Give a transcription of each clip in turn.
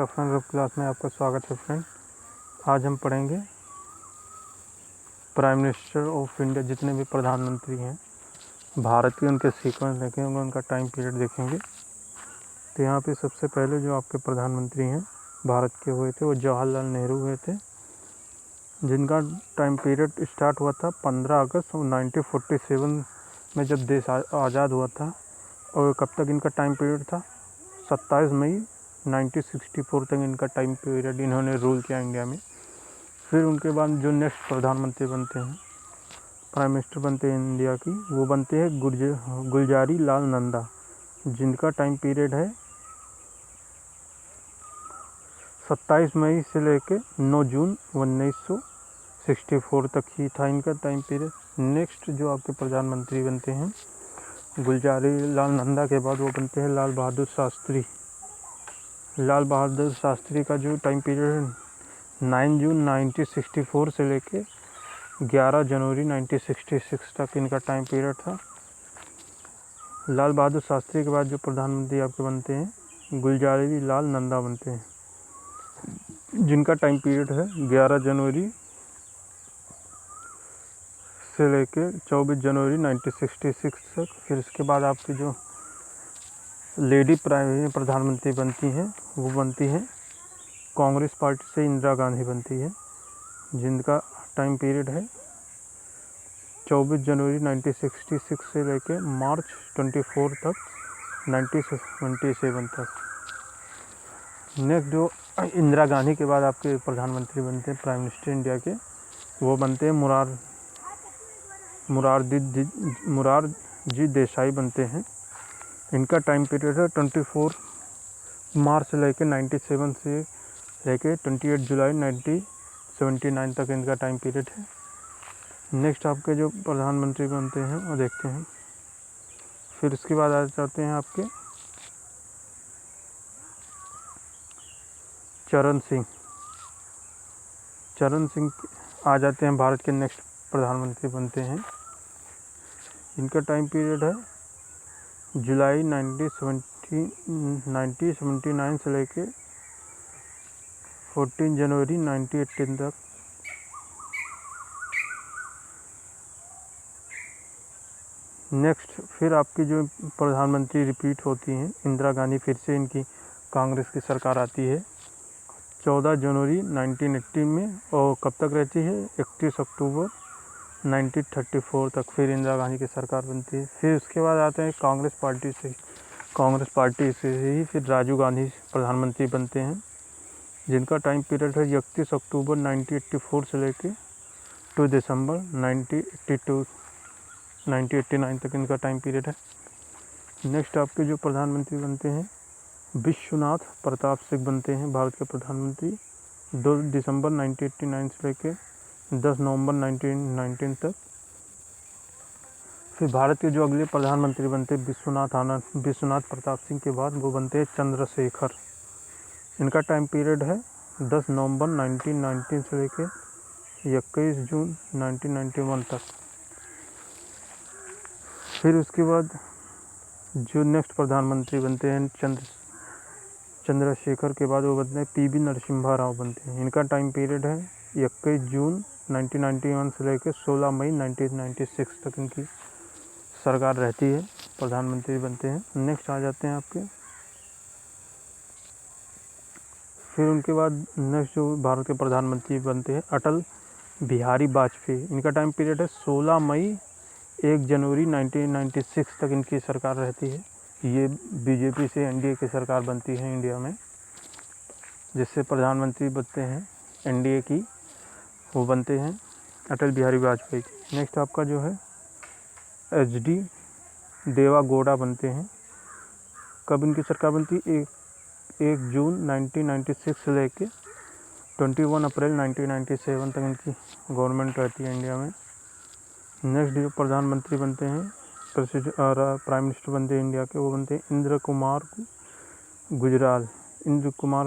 Friend class में आपका स्वागत है फ्रेंड। आज हम पढ़ेंगे प्राइम मिनिस्टर ऑफ इंडिया, जितने भी प्रधानमंत्री हैं भारत के, उनके सीक्वेंस देखेंगे, उनका टाइम पीरियड देखेंगे। तो यहाँ पे सबसे पहले जो आपके प्रधानमंत्री हैं भारत के हुए थे वो जवाहरलाल नेहरू हुए थे, जिनका टाइम पीरियड स्टार्ट हुआ था 15 अगस्त 1947 में, जब देश आज़ाद हुआ था। और कब तक इनका टाइम पीरियड था? 27 मई 1964 तक इनका टाइम पीरियड इन्होंने रूल किया इंडिया में। फिर उनके बाद जो नेक्स्ट प्रधानमंत्री बनते हैं, प्राइम मिनिस्टर बनते हैं इंडिया की, वो बनते हैं गुलजारी लाल नंदा, जिनका टाइम पीरियड है 27 मई से लेके 9 जून 1964 तक ही था इनका टाइम पीरियड। नेक्स्ट जो आपके प्रधानमंत्री बनते हैं गुलजारी लाल नंदा के बाद, वो बनते हैं लाल बहादुर शास्त्री। लाल बहादुर शास्त्री का जो टाइम पीरियड 9 जून 1964 से लेके 11 जनवरी 1966 तक इनका टाइम पीरियड था। लाल बहादुर शास्त्री के बाद जो प्रधानमंत्री आपके बनते हैं गुलजारी लाल नंदा बनते हैं, जिनका टाइम पीरियड है 11 जनवरी से लेके 24 जनवरी 1966 तक। फिर इसके बाद आपकी जो लेडी प्रधानमंत्री बनती हैं वो बनती हैं कांग्रेस पार्टी से इंदिरा गांधी बनती है, जिनका टाइम पीरियड है 24 जनवरी 1966 से लेके मार्च 24 तक 1977 तक। नेक्स्ट जो इंदिरा गांधी के बाद आपके प्रधानमंत्री बनते हैं प्राइम मिनिस्टर इंडिया के, वो बनते हैं मुरारजी देसाई बनते हैं। इनका टाइम पीरियड है 24 मार्च से लेके 97 से लेके 28 जुलाई 1979 तक इनका टाइम पीरियड है। नेक्स्ट आपके जो प्रधानमंत्री बनते हैं वो देखते हैं। फिर इसके बाद आ जाते हैं आपके चरण सिंह आ जाते हैं, भारत के नेक्स्ट प्रधानमंत्री बनते हैं। इनका टाइम पीरियड है जुलाई 1979 से लेके 14 जनवरी 1918 तक। नेक्स्ट फिर आपकी जो प्रधानमंत्री रिपीट होती हैं इंदिरा गांधी, फिर से इनकी कांग्रेस की सरकार आती है 14 जनवरी 1980 में, और कब तक रहती है 31 अक्टूबर 1934 तक फिर इंदिरा गांधी की सरकार बनती है। फिर उसके बाद आते हैं कांग्रेस पार्टी से ही फिर राजीव गांधी प्रधानमंत्री बनते हैं, जिनका टाइम पीरियड है 31 अक्टूबर 1984 से लेके 2 दिसंबर 1989 तक इनका टाइम पीरियड है। नेक्स्ट आपके जो प्रधानमंत्री बनते हैं विश्वनाथ प्रताप सिंह बनते हैं, भारत के प्रधानमंत्री 2 दिसंबर 1989 से लेके 10 नवंबर 1919 तक। फिर भारत के जो अगले प्रधानमंत्री बनते हैं विश्वनाथ प्रताप सिंह के बाद वो बनते हैं चंद्रशेखर। इनका टाइम पीरियड है 10 नवंबर 1919 से लेके 21 जून 1991 तक। फिर उसके बाद जो नेक्स्ट प्रधानमंत्री बनते हैं चंद्रशेखर के बाद वो बनते हैं पीवी नरसिम्हा राव बनते हैं। इनका टाइम पीरियड है 21 जून 1991 से लेकर 16 मई 1996 तक इनकी सरकार रहती है, प्रधानमंत्री बनते हैं। नेक्स्ट आ जाते हैं आपके, फिर उनके बाद नेक्स्ट जो भारत के प्रधानमंत्री बनते हैं अटल बिहारी वाजपेयी। इनका टाइम पीरियड है 16 मई 1 जनवरी 1996 तक इनकी सरकार रहती है। ये बीजेपी से एनडीए की सरकार बनती है इंडिया में, जिससे प्रधानमंत्री बनते हैं एनडीए की, वो बनते हैं अटल बिहारी वाजपेयी। नेक्स्ट आपका जो है एचडी देवा गौड़ा बनते हैं। कब इनकी सरकार बनती है? 1 जून 1996 से लेके 21 अप्रैल 1997 तक इनकी गवर्नमेंट रहती है इंडिया में। नेक्स्ट जो प्रधानमंत्री बनते हैं प्राइम मिनिस्टर बनते हैं इंडिया के, वो बनते हैं इंद्र कुमार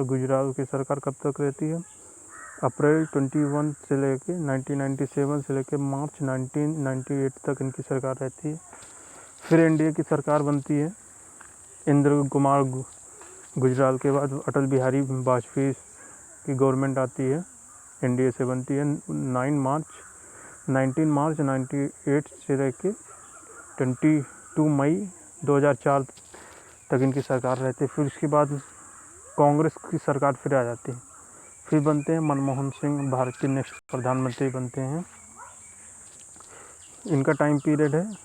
गुजराल की सरकार कब तक रहती है? अप्रैल 21 से लेके 1997 से लेके मार्च 1998 तक इनकी सरकार रहती है। फिर एनडीए की सरकार बनती है इंद्र कुमार गुजराल के बाद अटल बिहारी वाजपेयी की गवर्नमेंट आती है, एनडीए से बनती है। 19 मार्च 98 से रह के 22 मई 2004 तक इनकी सरकार रहती है। फिर उसके बाद कांग्रेस की सरकार फिर आ जाती है। फिर बनते हैं मनमोहन सिंह, भारत के नेक्स्ट प्रधानमंत्री बनते हैं। इनका टाइम पीरियड है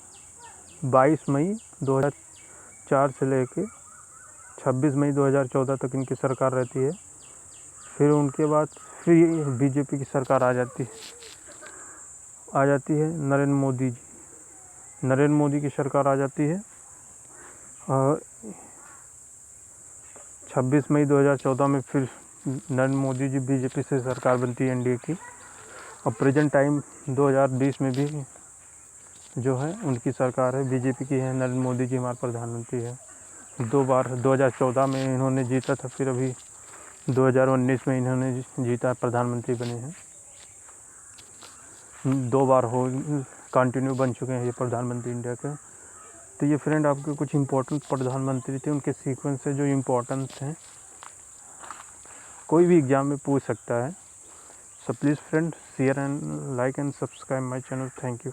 22 मई 2004 से लेके 26 मई 2014 तक इनकी सरकार रहती है। फिर उनके बाद फिर बीजेपी की सरकार आ जाती है नरेंद्र मोदी की सरकार आ जाती है। और 26 मई 2014 में फिर नरेंद्र मोदी जी बीजेपी से सरकार बनती है, एनडीए की। और प्रेजेंट टाइम 2020 में भी जो है उनकी सरकार है, बीजेपी की है। नरेंद्र मोदी जी हमारे प्रधानमंत्री है। 2 बार 2014 में इन्होंने जीता था, फिर अभी 2019 में इन्होंने जीता, प्रधानमंत्री बने हैं। 2 बार हो कंटिन्यू बन चुके हैं ये प्रधानमंत्री इंडिया के। तो ये फ्रेंड आपके कुछ इम्पोर्टेंट प्रधानमंत्री थे, उनके सीक्वेंस से जो इम्पोर्टेंट हैं, कोई भी एग्ज़ाम में पूछ सकता है। So please friend share and like and subscribe my channel. Thank you.